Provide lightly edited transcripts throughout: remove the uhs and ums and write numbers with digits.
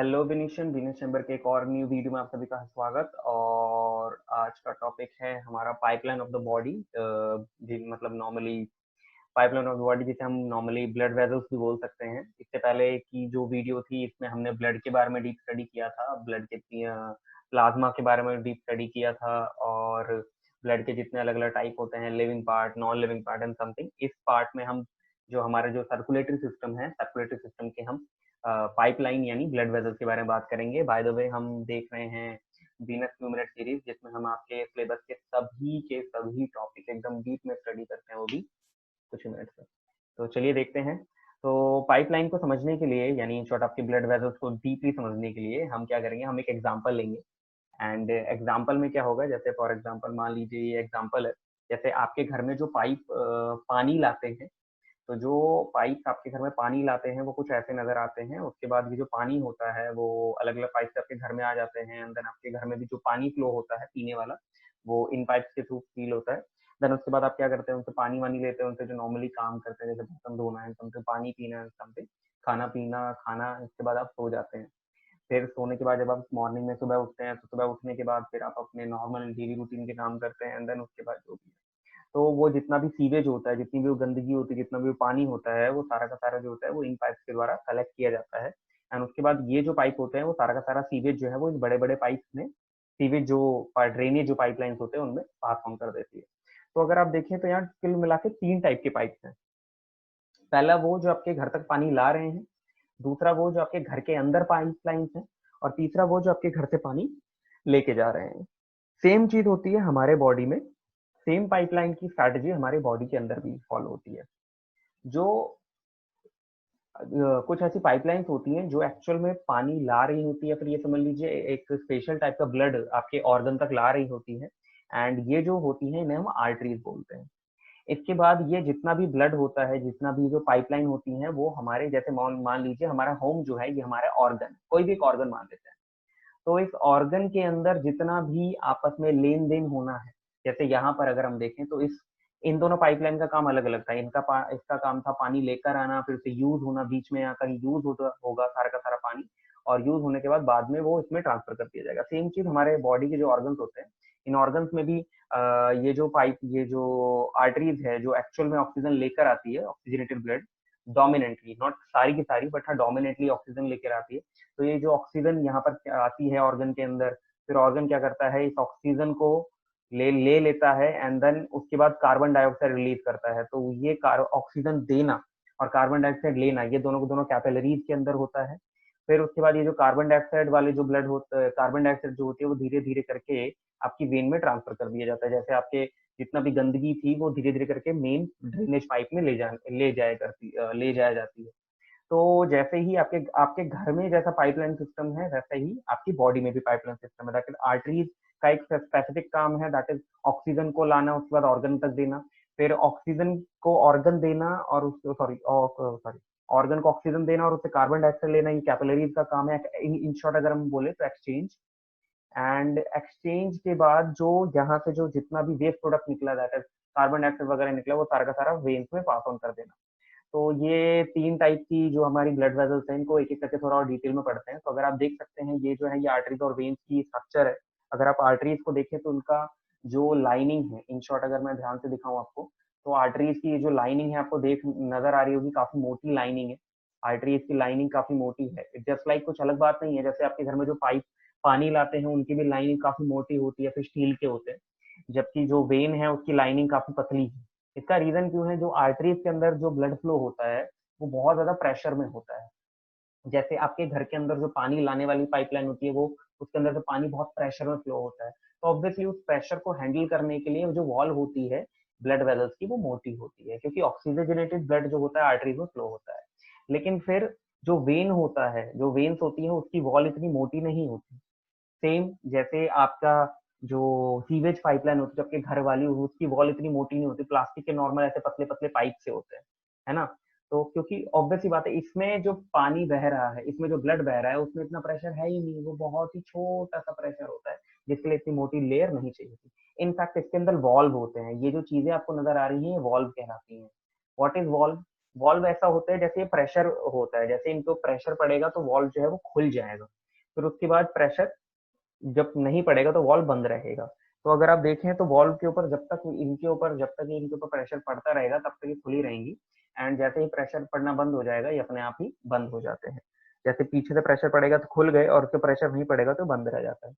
Hello विनीशन Vinish chamber के एक और न्यू वीडियो में आप सभी का स्वागत। और आज का टॉपिक है हमारा पाइपलाइन ऑफ द बॉडी। मतलब normally pipeline of the body जिसे हम नॉर्मली ब्लड वेजल्स भी बोल सकते हैं। इससे पहले की जो वीडियो थी इसमें हमने ब्लड के बारे में डीप स्टडी किया था, ब्लड के प्लाज्मा के बारे में डीप स्टडी किया था, और ब्लड के जितने अलग अलग टाइप होते हैं, living part, non living part and something. इस पार्ट में हम जो हमारे जो सर्कुलेटरी सिस्टम है, सर्कुलेटरी सिस्टम के हम पाइपलाइन यानी ब्लड वेजल्स के बारे में बात करेंगे। बाय द वे हम देख रहे हैं वीनस 2 मिनट सीरीज, जिसमें हम आपके सिलेबस के सभी टॉपिक एकदम डीप में स्टडी करते हैं, वो भी कुछ मिनट में। तो चलिए देखते हैं। तो पाइपलाइन को समझने के लिए यानी इन शॉर्ट आपके ब्लड वेजल्स को डीपली समझने के लिए हम क्या करेंगे, हम एक एग्जांपल लेंगे। एंड एग्जांपल में क्या होगा, जैसे फॉर एग्जांपल मान लीजिए ये एग्जांपल है, जैसे आपके घर में जो पाइप पानी लाते हैं, तो जो पाइप आपके घर में पानी लाते हैं वो कुछ ऐसे नजर आते हैं। उसके बाद ये जो पानी होता है वो अलग अलग पाइप से आपके घर में आ जाते हैं। एंड देन आपके घर में भी जो पानी फ्लो होता है पीने वाला, वो इन पाइप्स के थ्रू फील होता है। देन उसके बाद आप क्या करते हैं, उनसे पानी वानी लेते हैं, उनसे जो नॉर्मली काम करते हैं, जैसे बर्तन धोना है, समथिंग पानी पीना है, समथिंग खाना पीना खाना, इसके बाद आप सो जाते हैं। फिर सोने के बाद जब आप मॉर्निंग में सुबह उठते हैं, तो सुबह उठने के बाद फिर आप अपने नॉर्मल डेली रूटीन के काम करते हैं। एंड देन उसके बाद जो भी है, तो वो जितना भी सीवेज होता है, जितनी भी वो गंदगी होती है, जितना भी वो पानी होता है, वो सारा का सारा जो होता है वो इन पाइप्स के द्वारा कलेक्ट किया जाता है। एंड उसके बाद ये जो पाइप होते हैं वो सारा का सारा सीवेज जो है वो इन बड़े बड़े पाइप्स में, सीवेज जो ड्रेनेज जो पाइपलाइंस होते हैं उनमें पास ऑन कर देती है। तो अगर आप देखें तो यहाँ कुल मिला के 3 टाइप के पाइप्स हैं। पहला वो जो आपके घर तक पानी ला रहे हैं, दूसरा वो जो आपके घर के अंदर पाइपलाइंस हैं, और तीसरा वो जो आपके घर से पानी लेके जा रहे हैं। सेम चीज होती है हमारे बॉडी में, सेम पाइपलाइन की स्ट्रैटेजी हमारे बॉडी के अंदर भी फॉलो होती है। जो कुछ ऐसी पाइपलाइंस होती हैं जो एक्चुअल में पानी ला रही होती है, फिर ये समझ लीजिए एक स्पेशल टाइप का ब्लड आपके ऑर्गन तक ला रही होती है। एंड ये जो होती है इन्हें हम आर्टरीज बोलते हैं। इसके बाद ये जितना भी ब्लड होता है, जितना भी जो पाइपलाइन होती है, वो हमारे जैसे मान लीजिए हमारा होम जो है ये हमारा ऑर्गन, कोई भी एक ऑर्गन मान लेते हैं। तो इस ऑर्गन के अंदर जितना भी आपस में लेन देन होना है, जैसे यहाँ पर अगर हम देखें तो इस इन दोनों पाइपलाइन का काम अलग अलग था। इसका काम था पानी लेकर आना, फिर उसे यूज होना, बीच में यहाँ कहीं यूज होगा सारा का सारा पानी, और यूज होने के बाद में वो इसमें ट्रांसफर कर दिया जाएगा। सेम चीज हमारे बॉडी के जो ऑर्गन्स होते हैं, इन ऑर्गन्स में भी ये जो आर्टरीज है जो एक्चुअल में ऑक्सीजन लेकर आती है, ऑक्सीजनेटेड ब्लड, डोमिनेंटली, नॉट सारी की सारी बट हाँ डोमिनेटली ऑक्सीजन लेकर आती है। तो ये जो ऑक्सीजन यहाँ पर आती है ऑर्गन के अंदर, फिर ऑर्गन क्या करता है, इस ऑक्सीजन को ले लेता है। एंड देन उसके बाद कार्बन डाइऑक्साइड रिलीज करता है। तो ये ऑक्सीजन देना और कार्बन डाइऑक्साइड लेना, ये दोनों को दोनों कैपिलरीज के अंदर होता है। फिर उसके बाद ये जो कार्बन डाइऑक्साइड वाले जो ब्लड होता है, कार्बन डाइऑक्साइड जो होती है वो धीरे धीरे करके आपकी वेन में ट्रांसफर कर दिया जाता है। जैसे आपके जितना भी गंदगी थी वो धीरे धीरे करके मेन ड्रेनेज पाइप में ले जाया जाती है। तो जैसे ही आपके आपके घर में जैसा पाइपलाइन सिस्टम है, वैसे ही आपकी बॉडी में भी पाइपलाइन सिस्टम है। दैट इज आर्टरीज का एक स्पेसिफिक काम है, दैट इज ऑक्सीजन को लाना, उसके बाद ऑर्गन तक देना, फिर ऑक्सीजन को ऑर्गन देना, और उसको सॉरी ऑर्गन को ऑक्सीजन देना और उससे कार्बन डाइऑक्साइड लेना, ये कैपिलरीज का काम है। इन शॉर्ट अगर हम बोले तो एक्सचेंज। एंड एक्सचेंज के बाद जो यहाँ से जो जितना भी वेस्ट प्रोडक्ट निकला, दैट इज कार्बन डाइऑक्साइड वगैरह निकला, वो सारा का सारा वेन्स में पास ऑन कर देना। तो ये 3 टाइप की जो हमारी ब्लड वेजल्स हैं, इनको एक एक करके थोड़ा और डिटेल में पढ़ते हैं। तो अगर आप देख सकते हैं ये जो है ये आर्टरीज और वेन्स की स्ट्रक्चर है। अगर आप आर्टरीज को देखें तो उनका जो लाइनिंग है, इन शॉर्ट अगर मैं ध्यान से दिखाऊं आपको, तो आर्टरीज की जो लाइनिंग है आपको देख नजर आ रही होगी, काफी मोटी लाइनिंग है। आर्टरीज की लाइनिंग काफी मोटी है। जस्ट लाइक कुछ अलग बात नहीं है, जैसे आपके घर में जो पाइप पानी लाते हैं उनकी भी लाइनिंग काफी मोटी होती है, फिर स्टील के होते हैं, जबकि जो वेन है उसकी लाइनिंग काफी पतली है। इसका रीजन क्यों है, जो आर्टरीज के अंदर जो ब्लड फ्लो होता है वो बहुत ज्यादा प्रेशर में होता है। जैसे आपके घर के अंदर जो पानी लाने वाली पाइपलाइन होती है, वो उसके अंदर से पानी बहुत प्रेशर में फ्लो होता है। तो ऑब्वियसली उस प्रेशर को हैंडल करने के लिए जो वॉल होती है ब्लड वेजल्स की, वो मोटी होती है, क्योंकि ऑक्सीजनेटेड ब्लड जो होता है आर्टरीज में फ्लो होता है। लेकिन फिर जो वेन होता है, जो वेन्स होती है, उसकी वॉल इतनी मोटी नहीं होती। सेम जैसे आपका जो सीवेज पाइपलाइन होती है, जो आपके घर वाली, उसकी वॉल इतनी मोटी नहीं होती, प्लास्टिक के नॉर्मल ऐसे पतले पतले पाइप से होते हैं, है ना। तो क्योंकि ऑब्वियस सी बात है, इसमें जो पानी बह रहा है, इसमें जो ब्लड बह रहा है, उसमें इतना प्रेशर है ही नहीं, वो बहुत ही छोटा सा प्रेशर होता है, जिसके लिए इतनी मोटी लेयर नहीं चाहिए थी। इनफैक्ट इसके अंदर वॉल्व होते हैं, ये जो चीजें आपको नजर आ रही हैं, वॉल्व कहलाती हैं। What is valve? वॉल्व ऐसा होता है जैसे प्रेशर होता है, जैसे इनको प्रेशर पड़ेगा तो वॉल्व जो है वो खुल जाएगा, फिर उसके बाद प्रेशर जब नहीं पड़ेगा तो वॉल्व बंद रहेगा। तो अगर आप देखें तो वॉल्व के ऊपर जब तक इनके ऊपर प्रेशर पड़ता रहेगा तब तक ये खुली रहेंगी, एंड जैसे ही प्रेशर पड़ना बंद हो जाएगा ये अपने आप ही बंद हो जाते हैं। जैसे पीछे से प्रेशर पड़ेगा तो खुल गए, और उसके प्रेशर नहीं पड़ेगा तो बंद रह जाता है।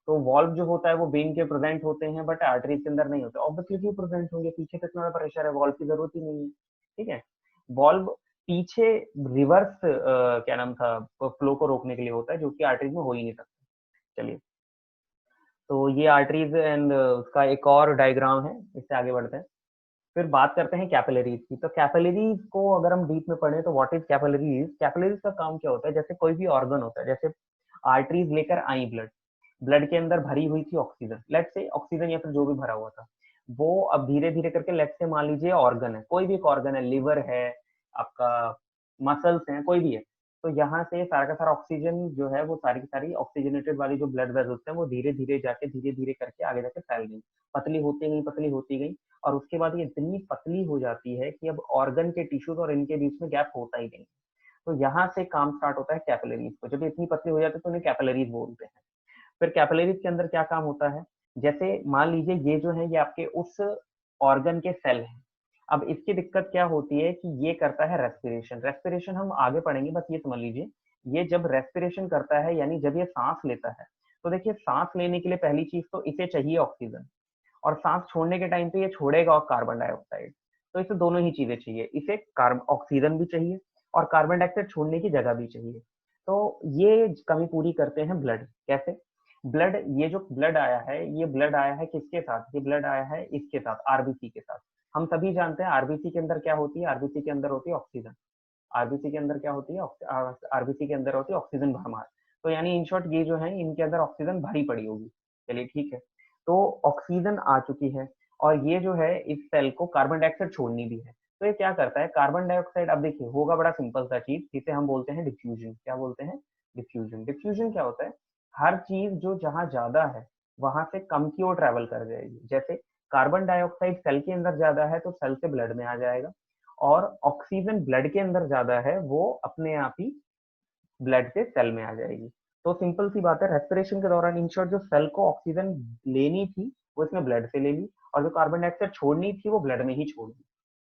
तो वॉल्व जो होता है वो वेन के प्रेजेंट होते हैं, बट आर्टरीज के अंदर नहीं होते। ऑब्वियसली क्यों प्रेजेंट होंगे, पीछे तो इतना प्रेशर है, वॉल्व की जरूरत ही नहीं है। ठीक है, वॉल्व पीछे रिवर्स क्या नाम था फ्लो को रोकने के लिए होता है, जो कि आर्टरीज में हो ही नहीं सकता। चलिए, तो ये आर्टरीज एंड उसका एक और डायग्राम है, इससे आगे बढ़ते हैं। फिर बात करते हैं कैपिलरीज की। तो कैपिलरीज को अगर हम डीप में पढ़ें तो व्हाट इज कैपिलरीज, कैपिलरीज का काम क्या होता है, जैसे कोई भी ऑर्गन होता है, जैसे आर्टरीज लेकर आई ब्लड, ब्लड के अंदर भरी हुई थी ऑक्सीजन, लेट से ऑक्सीजन या फिर जो भी भरा हुआ था, वो अब धीरे धीरे करके लेट से मान लीजिए ऑर्गन है, कोई भी एक ऑर्गन है, लिवर है आपका, मसल्स हैं, कोई भी है, तो यहाँ से सारा का सारा ऑक्सीजन जो है वो सारी की सारी ऑक्सीजनेटेड वाली जो ब्लड वेसल्स हैं वो धीरे धीरे जाके धीरे धीरे करके आगे जाके फैल गई, पतली होती गई पतली होती गई, और उसके बाद ये इतनी पतली हो जाती है कि अब ऑर्गन के टिश्यूज और इनके बीच में गैप होता ही नहीं। तो यहाँ से काम स्टार्ट होता है कैपिलरीज को, जब इतनी पतली हो जाती है तो उन्हें कैपिलरीज बोलते हैं। फिर कैपिलरीज के अंदर क्या काम होता है, जैसे मान लीजिए ये जो है ये आपके उस ऑर्गन के सेल हैं। अब इसकी दिक्कत क्या होती है कि ये करता है रेस्पिरेशन, रेस्पिरेशन हम आगे पढ़ेंगे, बस ये समझ लीजिए, ये जब रेस्पिरेशन करता है यानी जब ये सांस लेता है, तो देखिए सांस लेने के लिए पहली चीज तो इसे चाहिए ऑक्सीजन, और सांस छोड़ने के टाइम पे ये छोड़ेगा कार्बन डाइऑक्साइड। तो इसे दोनों ही चीजें चाहिए, इसे ऑक्सीजन भी चाहिए और कार्बन डाइऑक्साइड छोड़ने की जगह भी चाहिए। तो ये कमी पूरी करते हैं ब्लड। कैसे, ब्लड, ये जो ब्लड आया है ये ब्लड आया है किसके साथ, ये ब्लड आया है इसके साथ, आरबीसी के साथ। हम सभी जानते हैं आरबीसी के अंदर क्या होती है, आरबीसी के अंदर होती है ऑक्सीजन, आरबीसी के अंदर क्या होती है, आरबीसी के अंदर होती है ऑक्सीजन भरमार। तो यानी इन शॉर्ट ये जो है इनके अंदर ऑक्सीजन भरी पड़ी होगी। चलिए ठीक है, तो ऑक्सीजन आ चुकी है, और ये जो है इस सेल को कार्बन डाइऑक्साइड छोड़नी भी है। तो ये क्या करता है, कार्बन डाइऑक्साइड, अब देखिए होगा बड़ा सिंपल सा चीज, जिसे हम बोलते हैं डिफ्यूजन। क्या बोलते हैं, डिफ्यूजन। डिफ्यूजन क्या होता है, हर चीज जो जहां ज्यादा है वहां से कम की ओर ट्रेवल कर जाएगी। जैसे कार्बन डाइऑक्साइड सेल के अंदर ज्यादा है तो सेल से ब्लड में आ जाएगा, और ऑक्सीजन ब्लड के अंदर ज्यादा है वो अपने आप ही ब्लड से सेल में आ जाएगी। तो सिंपल सी बात है, रेस्पिरेशन के दौरान इन शॉर्ट जो सेल को ऑक्सीजन लेनी थी वो इसमें ब्लड से ले ली, और जो कार्बन डाइऑक्साइड छोड़नी थी वो ब्लड में ही छोड़ दी।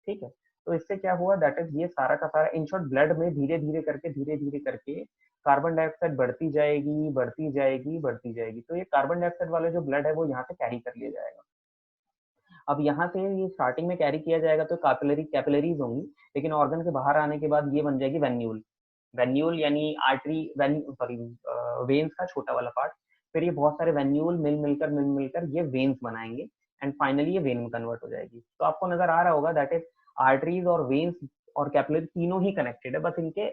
ठीक है, तो इससे क्या हुआ, दैट इज ये सारा का सारा इन शॉर्ट ब्लड में धीरे धीरे करके कार्बन डाइऑक्साइड बढ़ती जाएगी बढ़ती जाएगी बढ़ती जाएगी। तो ये कार्बन डाइऑक्साइड वाला जो ब्लड है वो यहाँ से कैरी कर लिया जाएगा। अब यहाँ से ये स्टार्टिंग में कैरी किया जाएगा तो कैपिलरीज होंगी, लेकिन ऑर्गन के बाहर आने के बाद ये बन जाएगी वेन्यूल। वेन्यूल यानी आर्टरी, सॉरी वेन्स का छोटा वाला पार्ट। फिर ये बहुत सारे वेन्यूल मिल मिलकर ये वेन्स बनाएंगे, एंड फाइनली ये वेन में कन्वर्ट हो जाएगी। तो आपको नजर आ रहा होगा दैट इज आर्टरीज और वेन्स और कैपिलरी तीनों ही कनेक्टेड है, बस इनके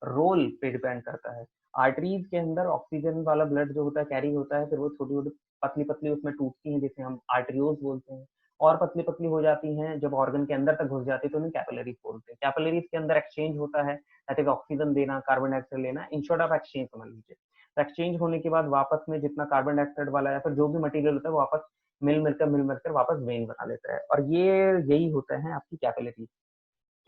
रोल पे डिपेंड करता है। आर्टरीज के अंदर ऑक्सीजन वाला ब्लड जो होता है कैरी होता है, फिर वो छोटी छोटी पतली पतली उसमें टूटती हैं जिसे हम आर्टरियोज बोलते हैं, और पतली पतली हो जाती हैं जब ऑर्गन के अंदर तक घुस जाती है तो उन्हें कैपिलरीज बोलते हैं। कैपिलरीज के अंदर एक्सचेंज होता है, दैट इज ऑक्सीजन देना कार्बन डाइऑक्साइड लेना, इन शॉर्ट आप एक्सचेंज समझ लीजिए। तो एक्सचेंज होने के बाद वापस में जितना कार्बन डाइऑक्साइड वाला या फिर जो भी मटेरियल होता है वो वापस मिल मिलकर वापस वेन बना लेता है, और ये यही होता है आपकी कैपिलरीज।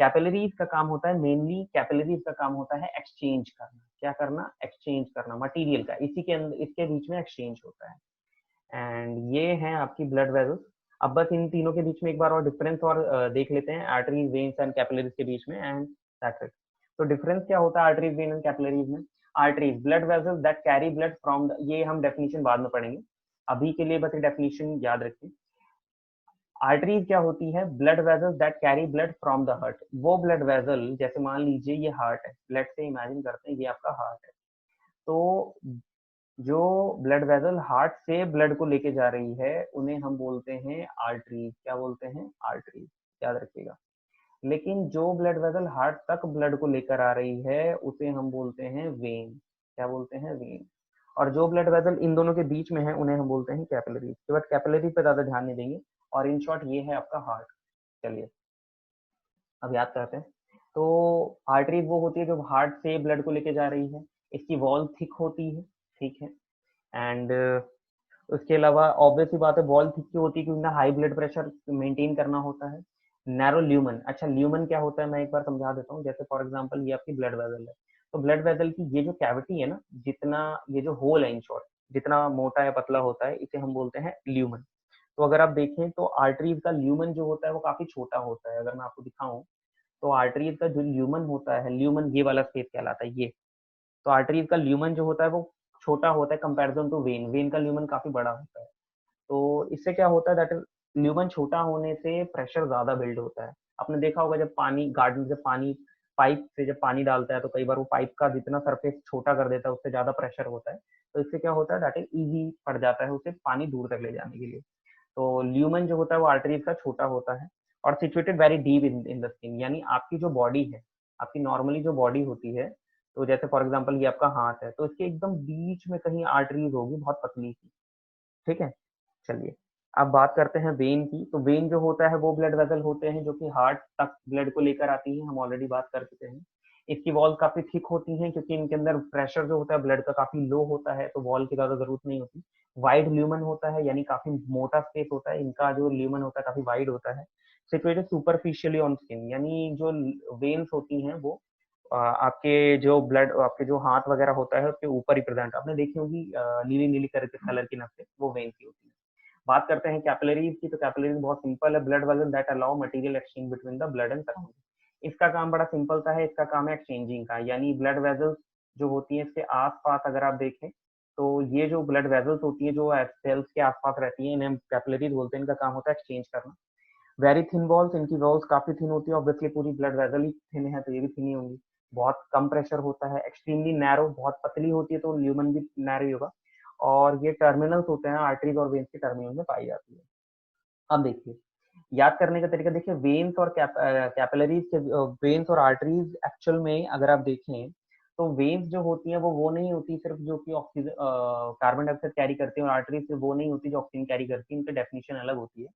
कैपिलरीज का काम होता है मेनली, कैपिलरीज का काम होता है एक्सचेंज करना। क्या करना, एक्सचेंज करना मटेरियल का, इसी के अंदर इसके बीच में एक्सचेंज होता है। एंड ये है आपकी ब्लड वेसल्स। अब बस इन तीनों के बीच में एक बार और डिफरेंस और देख लेते हैं, आर्टरीज वेन्स एंड कैपिलरीज के बीच में, एंड दैट्स इट। तो डिफरेंस क्या होता है आर्टरीज वेन एंड कैपिलरीज में, arteries blood vessels that carry blood from ये हम डेफिनेशन बाद में पढ़ेंगे, अभी के लिए बस ये डेफिनेशन याद रखिए। आर्टरीज क्या होती है, blood vessels that carry blood from the heart. वो ब्लड वेसल, जैसे मान लीजिए ये हार्ट है, ब्लड से इमेजिन करते हैं ये आपका हार्ट है, तो जो ब्लड वेसल हार्ट से ब्लड को लेके जा रही है उन्हें हम बोलते हैं आर्टरीज। क्या बोलते हैं, आर्टरीज, याद रखिएगा। लेकिन जो ब्लड वेसल हार्ट तक ब्लड को लेकर आ रही है उसे हम बोलते हैं वेन। क्या बोलते हैं, वेन। और जो ब्लड वेसल इन दोनों के बीच में है उन्हें हम बोलते हैं कैपिलरीज। बट कैपिलरी पे ज्यादा ध्यान नहीं देंगे, और इन शॉर्ट ये है आपका हार्ट। चलिए अब याद करते हैं। तो आर्टरीज वो होती है जो हार्ट से ब्लड को लेके जा रही है, इसकी वॉल थिक होती है। ठीक है, एंड उसके अलावा ऑब्वियस सी बात है वॉल थिक क्यों होती है, क्योंकि ना हाई ब्लड प्रेशर मेंटेन करना होता है, नैरो ल्यूमन, अच्छा ल्यूमन क्या होता है मैं एक बार समझा देता हूँ। जैसे फॉर एग्जांपल ये आपकी ब्लड वेसल है, तो ब्लड वेसल की ये जो कैविटी है ना, जितना ये जो होल है इन शॉर्ट, जितना मोटा या पतला होता है इसे हम बोलते हैं ल्यूमन। तो अगर आप देखें तो आर्टरीज का ल्यूमन जो होता है वो काफी छोटा होता है। अगर मैं आपको दिखाऊं तो आर्टरीज का जो ल्यूमन होता है, ल्यूमन ये वाला स्पेस कहलाता है ये। तो आर्टरीज का ल्यूमन जो होता है वो छोटा होता है कंपैरिजन टू वेन, वेन का ल्यूमन काफी बड़ा होता है। तो इससे क्या होता है दैट इज, ल्यूमन छोटा होने से प्रेशर ज्यादा बिल्ड होता है। आपने देखा होगा जब पानी गार्डन से पानी, पाइप से जब पानी डालता है तो कई बार वो पाइप का जितना सरफेस छोटा कर देता है उससे ज्यादा प्रेशर होता है। तो इससे क्या होता है दैट इज इजी पड़ जाता है उसे पानी दूर तक ले जाने के लिए। तो ल्यूमन जो होता है वो आर्टरीज का छोटा होता है और situated very deep in the skin. यानी आपकी जो बॉडी है, आपकी नॉर्मली जो बॉडी होती है, तो जैसे फॉर एग्जांपल ये आपका हाथ है, तो इसके एकदम बीच में कहीं आर्टरीज होगी बहुत पतली सी। ठीक है, चलिए अब बात करते हैं वेन की। तो वेन जो होता है वो ब्लड वेसल होते हैं जो कि हार्ट तक ब्लड को लेकर आती हैं, हम ऑलरेडी बात कर चुके हैं। इसकी वॉल काफी थिक होती हैं क्योंकि इनके अंदर प्रेशर जो होता है ब्लड का काफी लो होता है, तो वॉल की ज्यादा जरूरत नहीं होती। वाइड ल्यूमन होता है, यानी काफी मोटा स्पेस होता है, इनका जो ल्यूमन होता है काफी वाइड होता है। सिचुएटेड सुपरफिशियली ऑन स्किन, यानी जो वेन्स होती हैं वो आपके जो ब्लड, आपके जो हाथ वगैरह होता है उसके ऊपर ही प्रेजेंट, आपने देखी होगी नीली नीली करके कलर की नसें, वो वेन की होती है। बात करते हैं कैपिलरीज की, तो कैपिलरीज बहुत सिंपल है, blood vessel that allow material exchange between the blood and surrounding. इसका काम बड़ा सिंपल सा है, इसका काम है एक्सचेंजिंग का। यानी ब्लड वेसल्स जो होती हैं इसके आसपास अगर आप देखें तो ये जो ब्लड वेसल्स होती है जो सेल्स के आसपास रहती हैं इन्हें हम कैपिलरीज बोलते हैं। इनका काम होता है एक्सचेंज करना। वेरी थिन वॉल्स, इनकी वॉल्स काफी थिन होती है, ऑब्वियसली पूरी ब्लड वेसल ही थिन है तो ये भी थिन ही होंगी। बहुत कम प्रेशर होता है, एक्सट्रीमली नैरो, बहुत पतली होती है तो ल्यूमन भी नैरो ही होगा। और ये टर्मिनल्स होते हैं आर्टरीज और वेन्स के टर्मिनल में पाई जाती है। अब देखिए याद करने का तरीका देखिए, वेन्स और कैपिलरीज के, वेन्स और आर्टरीज एक्चुअल में अगर आप देखें तो वेन्स जो होती हैं वो नहीं होती सिर्फ जो कि ऑक्सीजन कार्बन डाइऑक्साइड कैरी करती है, और आर्टरीज वो नहीं होती जो ऑक्सीजन कैरी करती है, इनकी डेफिनेशन अलग होती है।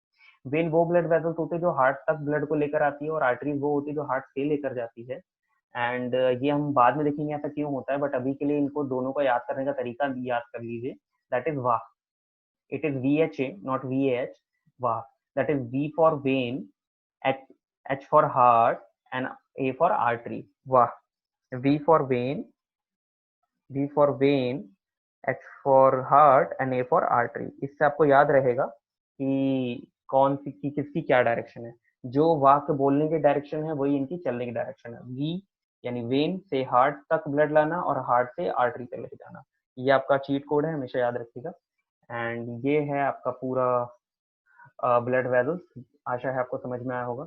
वेन वो ब्लड वेसल्स होते हैं जो हार्ट तक ब्लड को लेकर आती है, और आर्टरीज वो होती है जो हार्ट से लेकर जाती है। एंड ये हम बाद में देखेंगे ऐसा क्यों होता है, बट अभी के लिए इनको दोनों को याद करने का तरीका याद कर लीजिए, दैट इज वाह। It is VHA, not VAH. Wow. That is V for vein, H, H for heart, and A for artery. Wow. V for vein, V for vein, H for heart, and A for artery. इससे आपको याद रहेगा कि कौन सी की किसकी क्या direction है। जो वाक्य बोलने की डायरेक्शन है वही इनकी चलने की डायरेक्शन है। वी यानी वेन से हार्ट तक ब्लड लाना और हार्ट से आर्टरी तक लेके जाना। ये आपका चीट कोड है, हमेशा याद रखिएगा। एंड ये है आपका पूरा ब्लड वेसल्स। आशा है आपको समझ में आया होगा।